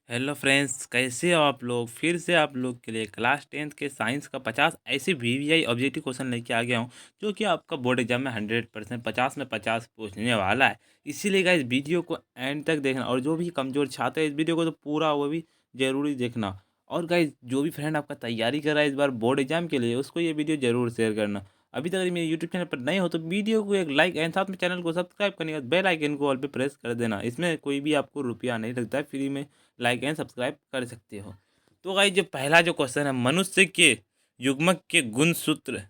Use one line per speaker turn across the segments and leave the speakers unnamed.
Hello friends, कैसे हो आप लोग। फिर से आप लोग के लिए क्लास 10th के साइंस का 50 ऐसे वीवीआई ऑब्जेक्टिव क्वेश्चन लेके आ गया हूँ जो कि आपका बोर्ड एग्जाम में 100% 50 में 50 पूछने वाला है। इसीलिए गाइस वीडियो को एंड तक देखना, और जो भी कमज़ोर छात्र है इस वीडियो को तो पूरा वो भी ज़रूरी देखना। और गाइस जो भी फ्रेंड आपका तैयारी कर रहा है इस बार बोर्ड एग्जाम के लिए, उसको ये वीडियो ज़रूर शेयर करना। अभी तक मेरे यूट्यूब चैनल पर नए हो तो वीडियो को एक लाइक एंड साथ में चैनल को सब्सक्राइब करने के बाद बेल आइकन को ऑल पे प्रेस कर देना। इसमें कोई भी आपको रुपया नहीं लगता है, फ्री में लाइक एंड सब्सक्राइब कर सकते हो। तो गाइस जो पहला जो क्वेश्चन है, मनुष्य के युग्मक के गुणसूत्र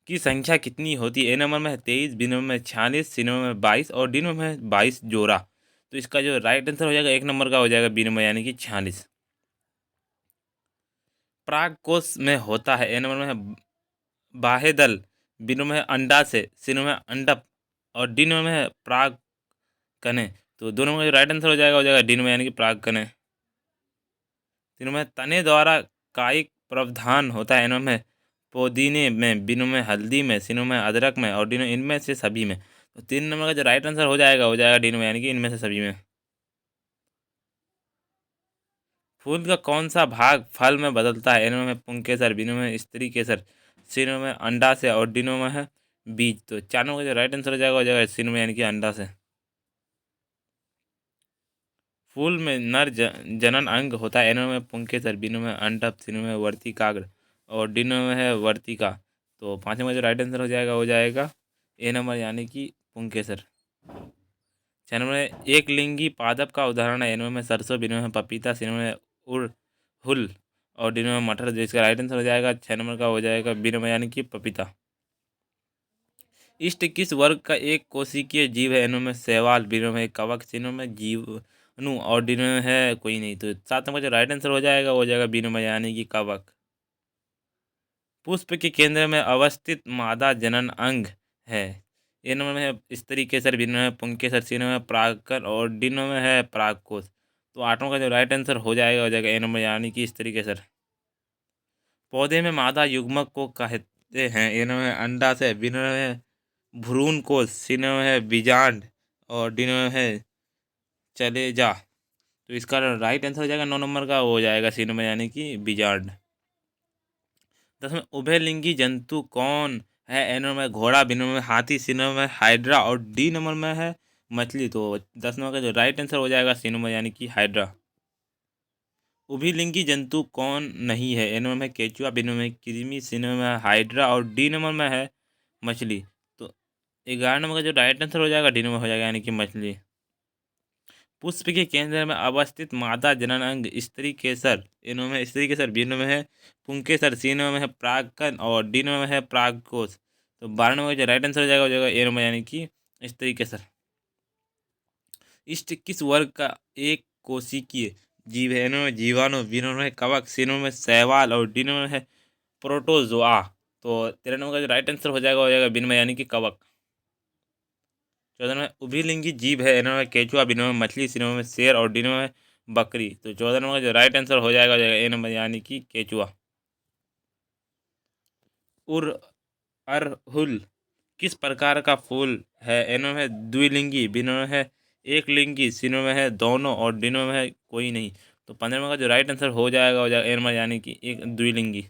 की संख्या कितनी होती है। ए नंबर में है 23, बी नंबर में 46, सी नंबर में 22 और डी नंबर में है 22 जोड़ा। तो इसका जो राइट आंसर हो जाएगा एक नंबर का हो जाएगा बी नंबर यानी कि 46। प्राग कोश में होता है। ए नंबर में है बाह्य दल, बी नंबर में है अंडाशय, सी नंबर में है अंडप और डी नंबर में है प्राग कने। तो दोनों का जो राइट आंसर हो जाएगा डी नंबर यानी कि प्राग कने। तीनों में तने द्वारा कायिक प्रावधान होता है। इनों में पुदीने में, बीनों में हल्दी में, सीनों में अदरक में और डीनों इनमें से सभी में। तो 3 नंबर का जो राइट आंसर हो जाएगा डी में यानी कि इनमें से सभी में। फूल का कौन सा भाग फल में बदलता है। इनों में पुंकेसर, बीनों में स्त्री केसर, सीनों में अंडा से और डीनों में है बीज। तो 4 नंबर का जो राइट आंसर हो जाएगा सीनों में यानी कि अंडा से। फूल में नर जनन अंग होता है। एनों में पुंकेसर, बीनों में अंडप, सीनों में वर्तिकाग्र और डिनों में है वर्तिका। तो 5 नंबर जो राइट आंसर हो जाएगा ए नंबर यानी कि पुंकेसर। 6 नंबर में एक लिंगी पादप का उदाहरण है। एनों में सरसों, बीनों में पपीता, सीनों में उड़ हुल और डिनों में मटर। जिसका राइट आंसर हो जाएगा 6 नंबर का हो जाएगा बी नंबर यानी कि पपीता। इष्ट किस वर्ग का एक कोशिकीय जीव है। एनों में शैवाल, बीनों में कवक, सीनों में जीवाणु और डीनों में है कोई नहीं। तो 7 नंबर जो राइट आंसर हो जाएगा बी नंबर यानी कि कवक। पुष्प के केंद्र में अवस्थित मादा जनन अंग है। ए नंबर में है स्त्री केसर, बी नंबर में पुंकेसर, सी नंबर में परागकण और डी नंबर में है परागकोश। तो 8वां का जो राइट आंसर हो जाएगा ए नंबर यानी कि स्त्री केसर। पौधे में मादा युग्मक को कहते हैं। ए नंबर में अंडा से, बी नंबर में भ्रूण कोश, सी नंबर में है बीजांड और डी नंबर में है चले जा। तो इसका राइट आंसर हो जाएगा 9 नंबर का हो जाएगा सी नंबर यानी कि बीजांड। 10 में उभयलिंगी जंतु कौन है। ए नंबर में घोड़ा, बी नंबर में हाथी, सी नंबर में हाइड्रा और डी नंबर में है मछली। तो 10 नंबर का जो राइट आंसर हो जाएगा सी नंबर यानी कि हाइड्रा। उभयलिंगी जंतु कौन नहीं है। ए नंबर में केचुआ, बी नंबर में कृमि, सी नंबर में हाइड्रा और डी नंबर में है मछली। तो 11 नंबर का जो राइट आंसर हो जाएगा डी नंबर हो जाएगा यानी कि मछली। पुष्प के केंद्र में अवस्थित मादा जनन अंग स्त्री केसर। इनों में स्त्री केसर, बी में है पुंकेसर, सी में है प्रागकण और डी में है प्रागकोश। तो 12 नंबर का जो राइट आंसर हो जाएगा ए में यानी कि स्त्री केसर। इष्ट किस वर्ग का एक कोशिकीय जीव है। इनों में जीवाणु, बी में है कवक, सी में शैवाल और डी में है प्रोटोजोआ। तो 13 नंबर का जो राइट आंसर हो जाएगा बी में यानी कि कवक। 14 में उभयलिंगी जीव है। इनों में केचुआ, बी में मछली, सी में शेर और डी में बकरी। तो 14 नंबर का जो राइट आंसर हो जाएगा ए नंबर यानी कि केचुआ। उर अरहुल किस प्रकार का फूल है। एनो में द्विलिंगी, बी में है एक लिंगी, सी में है दोनों और डी में है कोई नहीं। तो 15 का जो राइट आंसर हो जाएगा ए नंबर यानी कि एक द्विलिंगी।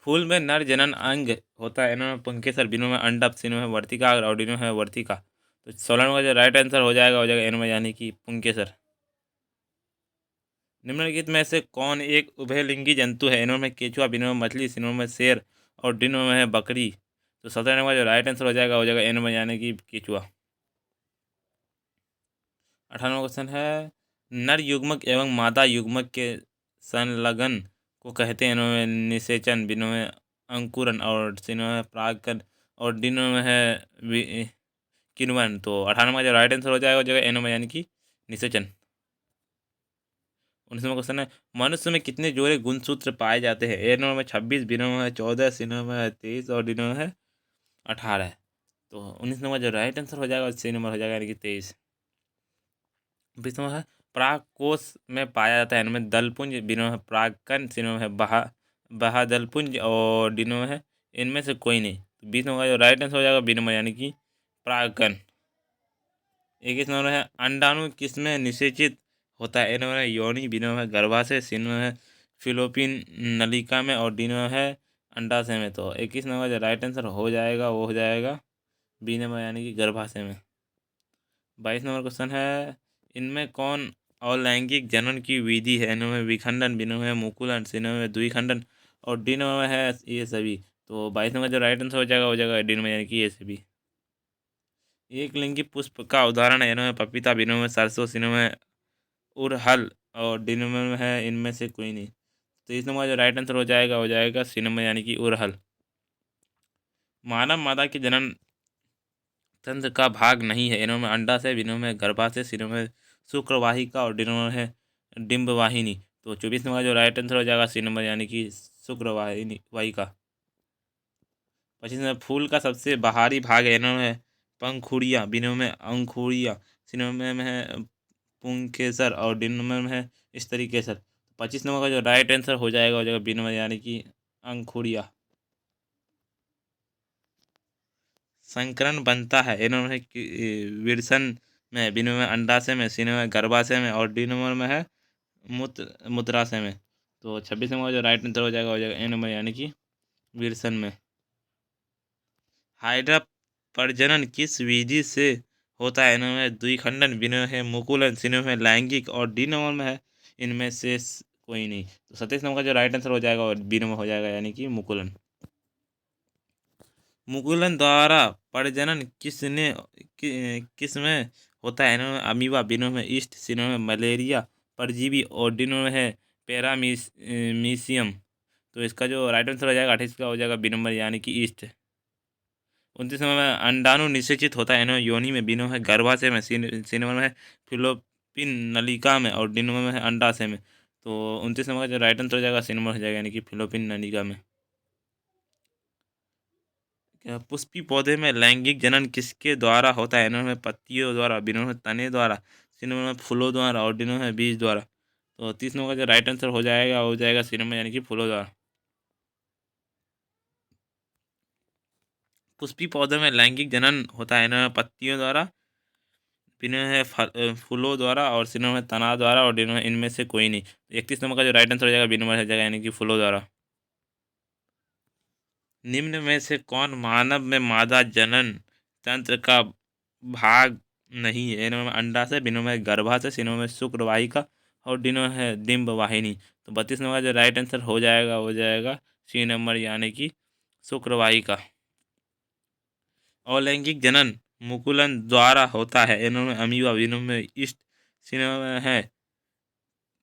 फूल में नर जनन अंग होता है। इनमें पुंकेसर, बी में अंडप, सी में वर्तिका और डी में है वर्तिका। तो 16 का जो राइट आंसर हो जाएगा ए नंबर यानी कि पुंकेसर। निम्नलिखित में से कौन एक उभयलिंगी जंतु है। इनमें केचुआ, बी में मछली, सी में शेर और डी में है बकरी। तो 17 का जो राइट आंसर हो जाएगा ए नंबर यानी कि केचुआ। 18वां क्वेश्चन है नर युग्मक एवं मादा युग्मक के संलग्न को कहते हैं। इनमें निषेचन, बी में अंकुरन और सी में परागकण और डी में है किण्वन। तो 18 का जो राइट आंसर हो जाएगा ए नंबर यानी कि निषेचन। 19वां क्वेश्चन है मनुष्य में कितने जोड़े गुणसूत्र पाए जाते हैं। ए नंबर में 26, बी नंबर में 14, सी नंबर में 23 और डी नंबर है 18। तो 19 नंबर जो राइट आंसर हो जाएगा सी नंबर हो जाएगा यानी कि 23। 20वां है परागकोश में पाया जाता है। इनमें दलपुंज, बी नंबर है परागकण, सी नंबर है बहादलपुंज और डी नंबर है इनमें से कोई नहीं। तो 20 नंबर का जो राइट आंसर हो जाएगा बी नंबर यानी कि परागकण। 21 नंबर है अंडाणु किसमें निषेचित होता है। ए नंबर है योनि, बी नंबर है गर्भाशय, सी नंबर है फिलोपिन नलिका में और डी नंबर है अंडाशय में। तो 21 नंबर जो राइट आंसर हो जाएगा वो हो जाएगा बी नंबर यानी कि गर्भाशय में। 22 नंबर क्वेश्चन है, इनमें कौन अलैंगिक जनन की विधि है? इनमें विखंडन, बी नंबर है मुकुलन, सी नंबर है द्विखंडन और डी नंबर है ये सभी। तो 22 नंबर जो राइट आंसर हो जाएगा डी नंबर यानी कि ये सभी। एक लिंगी पुष्प का उदाहरण है, इनमें पपीता, बी नंबर में सरसों, सी नंबर में उड़हल और डी नंबर में है इनमें से कोई नहीं। तो इस नंबर जो राइट आंसर हो जाएगा सी नंबर यानी कि उड़हल। मानव मादा के जनन तंत्र का भाग नहीं है, इनमें अंडाशय, बी नंबर में गर्भाशय, सी नंबर में शुक्रवाहिका और डी नंबर है डिम्बवाहिनी। तो 24 नंबर जो राइट आंसर हो जाएगा सी नंबर यानी कि शुक्रवाहिनी वाहिका। 25 नंबर फूल का सबसे बाहरी भाग है, इनमें है पंखुड़ियाँ, बी नंबर में अंकुरियाँ, सी नंबर में है पुंकेसर और डी नंबर में है स्तरीकेसर। 25 नंबर का जो राइट आंसर हो जाएगा बी नंबर यानी कि अंकुरिया। संकरण बनता है, ए नंबर है विरसन में, बी नंबर में अंडाशय में, सी नंबर में गर्भाशय में और डी नंबर में है मूत्राशय में। तो 26 नंबर का जो राइट आंसर हो जाएगा ए नंबर यानी कि विरसन में। हाइड्रा प्रजनन किस विधि से होता है? इनमें है द्विखंडन, बी नंबर है मुकुलन, सी नंबर है लैंगिक और डी नंबर में है इनमें से कोई नहीं। तो 27 नंबर का जो राइट आंसर हो जाएगा और बी नंबर हो जाएगा यानी कि मुकुलन। मुकुलन द्वारा प्रजनन किस में होता है? इनमें अमीबा, बी नंबर में ईस्ट, सी नंबर में मलेरिया परजीवी और डी नंबर में है पैरामीशियम। तो इसका जो राइट आंसर हो जाएगा 28 का हो जाएगा बी नंबर यानी कि ईस्ट। 29 नंबर में अंडाणु निषेचित होता है, इन्होंने योनि में, बी नंबर है गर्भाशय में, सी नंबर में है फिलोपिन नलिका में और डी नंबर में है अंडाशय में। तो 29 नंबर का जो राइट आंसर हो जाएगा सी नंबर हो जाएगा यानी कि फिलोपिन नलिका में। क्या पुष्पी पौधे में लैंगिक जनन किसके द्वारा होता है? इन्होंने पत्तियों द्वारा, बी नंबर में तने द्वारा, सी नंबर में फूलों द्वारा और डी नंबर में बीज द्वारा। तो 30 नंबर का जो राइट आंसर हो जाएगा सी नंबर यानी कि फूलों द्वारा। पुष्पी पौधे में लैंगिक जनन होता है, इन्होंने पत्तियों द्वारा, पिने है फूलों द्वारा और सी नंबर है तना द्वारा और डी नंबर इनमें से कोई नहीं। 31 नंबर का जो राइट आंसर हो जाएगा बी नंबर हो जाएगा यानी कि फूलों द्वारा। निम्न में से कौन मानव में मादा जनन तंत्र का भाग नहीं है? इनमें अंडाशय, बी नंबर है गर्भाशय, सी नंबर में शुक्रवाहिका और डी नंबर है डिम्ब वाहिनी। तो 32 नंबर का जो राइट आंसर हो जाएगा सी नंबर यानी कि शुक्रवाहिका। अलैंगिक जनन मुकुलन द्वारा होता है, इनमें अमीबा, बी नंबर में ईस्ट, सी नंबर में है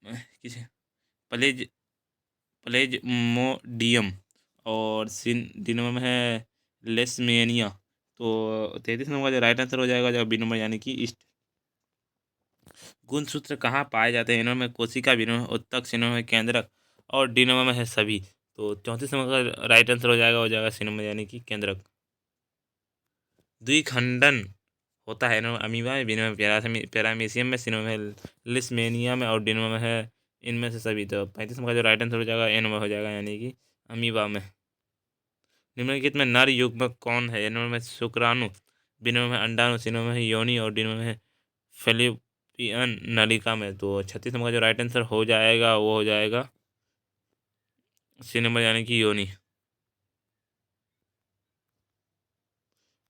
किस प्लेज प्लेज्मोडियम और सिन डी नंबर में है लेसमेनिया। तो 33 नंबर का जो राइट आंसर हो जाएगा जो बी नंबर यानी कि ईस्ट। गुणसूत्र कहाँ पाए जाते हैं? इन्होंने कोशिका, बी नंबर में उत्तक, सी नंबर में केंद्रक और डी नंबर में है सभी। तो 34 नंबर का राइट आंसर हो जाएगा सी नंबर यानी कि केंद्रक। द्विखंडन होता है, इनमें अमीबा में, बी नंबर में पैरामीशियम में, सी नंबर में लिस्मेनिया में और डी नंबर में है इनमें से सभी। तो 35 नंबर का जो राइट आंसर हो जाएगा ए नंबर हो जाएगा यानी कि अमीबा में। निम्नलिखित में नर युग्मक कौन है? ए नंबर में शुक्राणु, बी नंबर में अंडाणु, सी नंबर में योनि और डी नंबर में फेलिपियन नलिका में। तो 36 नंबर का जो राइट आंसर हो जाएगा वो हो जाएगा सी नंबर यानी कि योनि।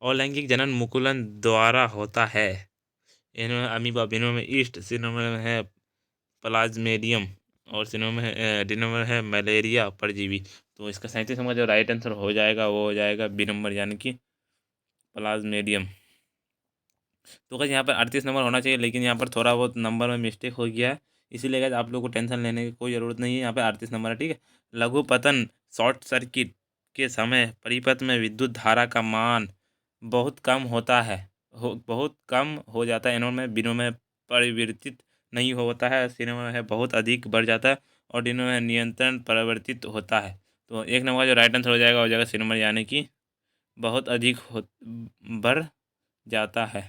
अलैंगिक जनन मुकुलन द्वारा होता है, इनमें अमीबा, बी नंबर में ईस्ट, सी नंबर में है प्लाज्मेडियम और सी नंबर में है डी नंबर है मलेरिया परजीवी। तो इसका 37 नंबर जो राइट आंसर हो जाएगा वो हो जाएगा बी नंबर यानी कि प्लाज्मेडियम। तो गाइस यहाँ पर 38 नंबर होना चाहिए, लेकिन यहाँ पर थोड़ा बहुत नंबर में मिस्टेक हो गया है, इसीलिए गाइस आप लोग को टेंशन लेने की कोई ज़रूरत नहीं है। यहाँ पे 38 नंबर है, ठीक है। लघु पतन शॉर्ट सर्किट के समय परिपथ में विद्युत धारा का मान बहुत कम होता है, बहुत कम हो जाता है, इनमें बिनों में परिवर्तित नहीं होता है, सीनों में है बहुत अधिक बढ़ जाता है और डिनों में नियंत्रण परिवर्तित होता है। तो एक नंबर का जो राइट आंसर हो जाएगा सी नंबर यानी कि बहुत अधिक बढ़ जाता है।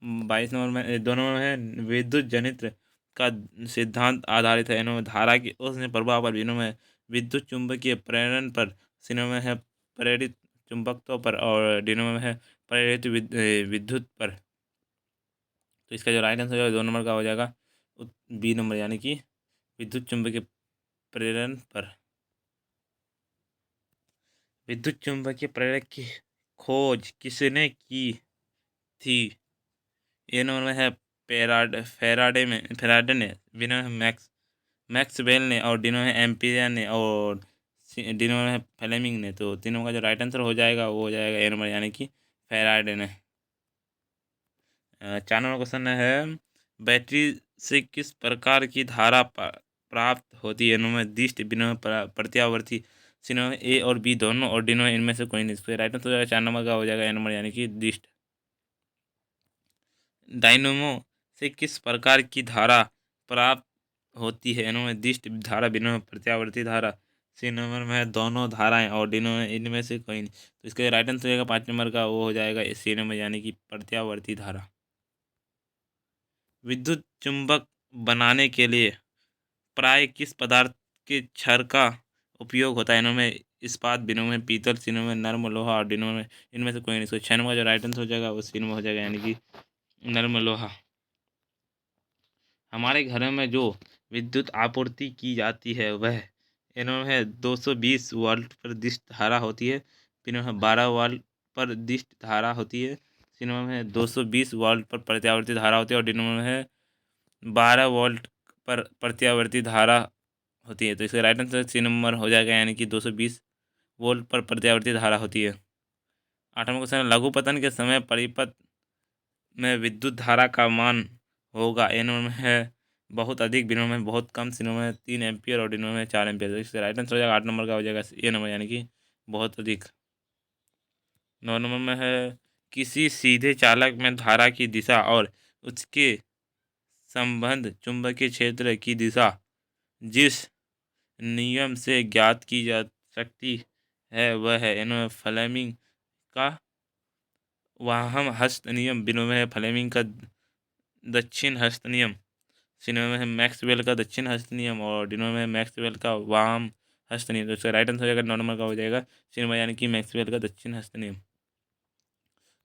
22 नंबर में दोनों में है विद्युत जनित्र का सिद्धांत आधारित है, इनमें धारा की उसने प्रभाव पर, इनों में विद्युत चुंबकीय प्रेरण पर, सिनों में है प्रेरित चुंबकत्व पर और डिनों में है प्रेरित विद्युत पर। तो इसका जो राइट आंसर है 2 नंबर का हो जाएगा बी नंबर यानी कि विद्युत चुंबकीय प्रेरण पर। विद्युत चुंबकीय प्रेरक की खोज किसने की थी? ए नंबर में है फेराडे ने, बी नंबर है मैक्सवेल ने, और डी नंबर है एम्पियर ने, और डी नंबर है फ्लेमिंग ने। तो तीनों का जो राइट आंसर हो जाएगा वो हो जाएगा ए नंबर यानी कि फेराडे ने। 4 नंबर क्वेश्चन है, बैटरी से किस प्रकार की धारा प्राप्त होती है? इनमें दिष्ट, बी नंबर प्रत्यावर्ती, सी नंबर ए और बी दोनों, और डी नंबर इनमें से कोई नहीं। इसको राइट आंसर हो जाएगा 4 नंबर का हो जाएगा ए नंबर यानी कि दिष्ट। डायनेमो से किस प्रकार की धारा प्राप्त होती है? इनमें दिष्ट धारा, बी नंबर प्रत्यावर्ती धारा, सी नंबर में है दोनों धाराएं, और डी नंबर इनमें से कोई नहीं। तो इसका राइट आंसर हो जाएगा 5 नंबर का, वो हो जाएगा सी नंबर यानी कि प्रत्यावर्ती धारा। विद्युत चुंबक बनाने के लिए प्राय किस पदार्थ के क्षार का उपयोग होता है? इनमें इस्पात, बी नंबर में पीतल, सी नंबर में नर्म लोहा, और डी नंबर में इनमें से कोई नहीं। इसको 6 नंबर का जो राइट आंसर हो जाएगा वो सी नंबर हो जाएगा यानी कि नर्म लोहा। हमारे घरों में जो विद्युत आपूर्ति की जाती है वह इनमें है 220 वोल्ट पर दिष्ट धारा होती है, फिर में 12 वोल्ट पर दिष्ट धारा होती है, सी नंबर में है 220 वोल्ट पर प्रत्यावर्ती धारा होती है, और डी नंबर में है 12 वोल्ट पर प्रत्यावर्ती धारा होती है। तो इसका राइट आंसर सी नंबर हो जाएगा यानी कि 220 वोल्ट पर प्रत्यावर्ती धारा होती है। 8वां क्वेश्चन, लघु पतन के समय परिपथ में विद्युत धारा का मान होगा? ए नंबर में है बहुत अधिक, बी नंबर में बहुत कम, सी नंबर में 3 एम्पियर, और डी नंबर में 4 एम्पियर। तो इसका राइट आंसर हो जाएगा 8 नंबर का हो जाएगा ए नंबर यानी कि बहुत अधिक। 9 नंबर में है किसी सीधे चालक में धारा की दिशा और उसके संबंध चुंबकीय क्षेत्र की दिशा जिस नियम से ज्ञात की जा सकती है वह है इनमें फ्लेमिंग का वाहम हस्त नियम, बी नंबर में है फ्लेमिंग का दक्षिण हस्त नियम, सी नंबर में है मैक्सवेल का दक्षिण हस्त नियम, और डी नंबर में है मैक्सवेल का वाम हस्त नियम। तो इसका राइट आंसर हो जाएगा 9 नंबर का हो जाएगा सी नंबर यानी कि मैक्सवेल का दक्षिण हस्त नियम।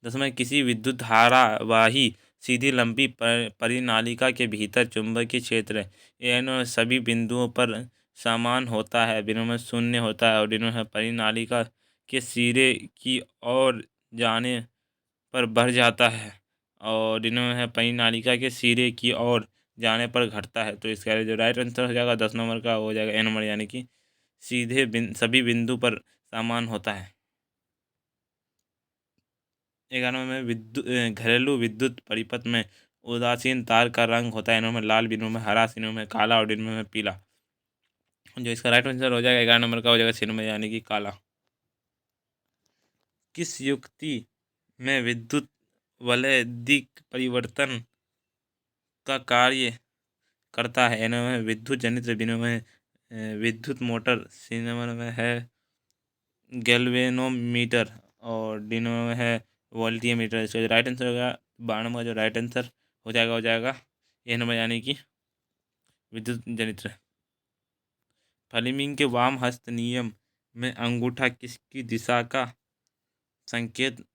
10वां, किसी विद्युत धारावाही सीधी लंबी परिनालिका के भीतर चुंबकीय क्षेत्र इन सभी बिंदुओं पर समान होता है, बी नंबर शून्य होता है, और डी नंबर परिनालिका के सिरे की ओर जाने पर बढ़ जाता है, और डी नंबर है परिनालिका के सिरे की ओर जाने पर घटता है। तो इसका जो राइट आंसर हो जाएगा 10 नंबर का हो जाएगा ए नंबर यानी कि सीधे सभी बिंदु पर समान होता है। 11वें में घरेलू विद्युत परिपथ में उदासीन तार का रंग होता है, इनमें लाल, बिनों में हरा, सिनों में काला, और डिनों में पीला। जो इसका राइट आंसर हो जाएगा 11 नंबर का हो जाएगा सिनों में यानी कि काला। किस युक्ति में विद्युत वलय दिक् परिवर्तन का कार्य करता है? इनमें विद्युत जनित, बिनों में विद्युत मोटर, सी नंबर में है गैल्वेनोमीटर, और डी नंबर में है वोल्टीमीटर। इसका जो राइट आंसर होगा 12 नंबर का जो राइट आंसर हो जाएगा ए नंबर यानी कि विद्युत जनित्र। फ्लेमिंग के वाम हस्त नियम में अंगूठा किसकी दिशा का संकेत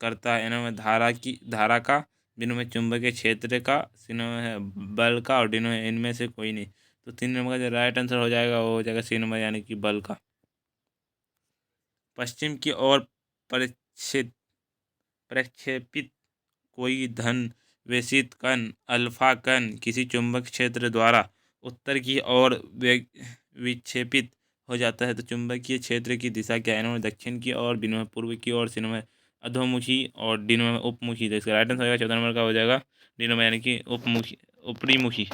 करता है? इनमें धारा का, बिनों में चुंबकीय क्षेत्र का, सिनों में है बल का, और डिनों में इनमें से कोई नहीं। तो 3 नंबर का जो राइट आंसर हो जाएगा वो हो जाएगा सी नंबर यानी कि बल का। पश्चिम की ओर प्रक्षेपित कोई धन वेशित कण अल्फा कण किसी चुंबक क्षेत्र द्वारा उत्तर की ओर विक्षेपित हो जाता है तो चुंबकीय क्षेत्र की दिशा क्या है? इन्होंने दक्षिण की ओर, बिनों में पूर्व की ओर, सिनों में अधोमुखी, और डिनों में उपमुखी। तो इसका राइट आंसर होगा 14 नंबर का हो जाएगा डिनों में यानी कि उपमुखी, ऊपरीमुखी।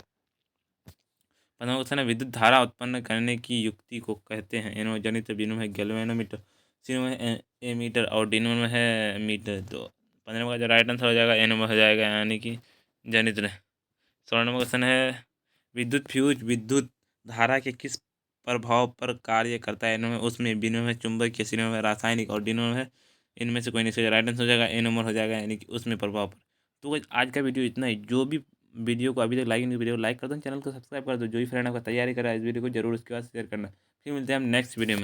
15वां क्वेश्चन है, विद्युत धारा उत्पन्न करने की युक्ति को कहते हैं? इन्होंने जनित्र, बिनों में गैल्वेनोमीटर, सिनों में एमीटर, और डिनों में है मीटर। तो 15 का जो राइट आंसर हो जाएगा ए नंबर हो जाएगा यानी कि जनित्र। 16 नंबर क्वेश्चन है, विद्युत फ्यूज विद्युत धारा के किस प्रभाव पर कार्य करता है? इनमें उसमें, बिनों में चुंबकीय, सिनों में रासायनिक, और डिनों में इनमें से कोई नहीं। राइट आंसर हो जाएगा ए नंबर हो जाएगा यानी कि उसमें प्रभाव पर। तो guys, आज का वीडियो इतना ही। जो भी वीडियो को अभी तक लाइक नहीं, वीडियो को लाइक कर दो, चैनल को सब्सक्राइब कर दो। जो भी फ्रेंड आपका तैयारी कर रहा है इस वीडियो को जरूर उसके बाद शेयर करना। फिर मिलते हैं हम नेक्स्ट वीडियो में।